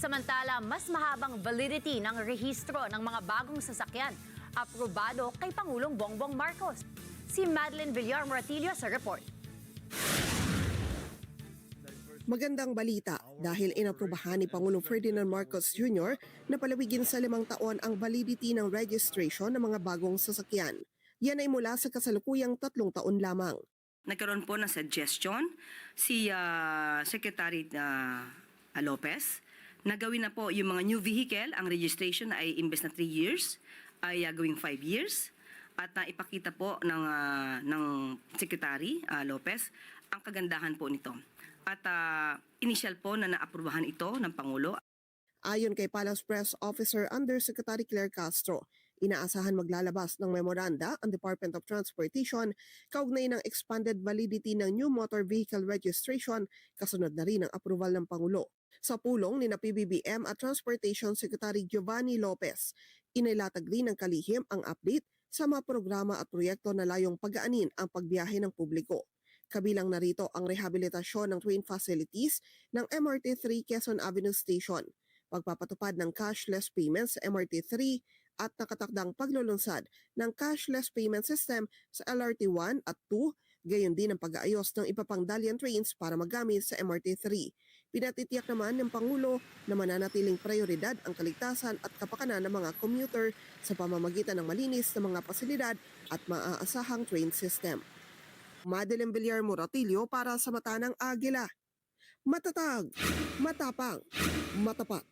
Samantala, mas mahabang validity ng rehistro ng mga bagong sasakyan aprobado kay Pangulong Bongbong Marcos. Si Madeline Villar Moratillo sa report. Magandang balita dahil inaprubahan ni Pangulong Ferdinand Marcos Jr. na palawigin sa 5 taon ang validity ng registration ng mga bagong sasakyan. Yan ay mula sa kasalukuyang 3 taon lamang. Nagkaroon po ng suggestion si Secretary Lopez na gawin na po yung mga new vehicle, ang registration ay imbes na 3 years, ay gawing 5 years. At ipakita po ng Secretary Lopez ang kagandahan po nito. At initial po na naaprubahan ito ng Pangulo. Ayon kay Palace Press Officer Undersecretary Claire Castro, inaasahan maglalabas ng memoranda ang Department of Transportation kaugnay ng expanded validity ng new motor vehicle registration kasunod na rin ang approval ng Pangulo. Sa pulong ni PBBM at Transportation Secretary Giovanni Lopez, inilatag rin ng kalihim ang update sa mga programa at proyekto na layong pagaanin ang pagbiyahe ng publiko. Kabilang narito ang rehabilitasyon ng train facilities ng MRT-3 Quezon Avenue Station, pagpapatupad ng cashless payments sa MRT-3 at nakatakdang paglulunsad ng cashless payment system sa LRT-1 at 2, gayon din ang pag-aayos ng iba pang dalian trains para magamit sa MRT-3. Pinatitiyak naman ng Pangulo na mananatiling prioridad ang kaligtasan at kapakanan ng mga commuter sa pamamagitan ng malinis na mga pasilidad at maaasahang train system. Madeline Villar Moratillo para sa Mata ng Agila. Matatag, matapang, matapat.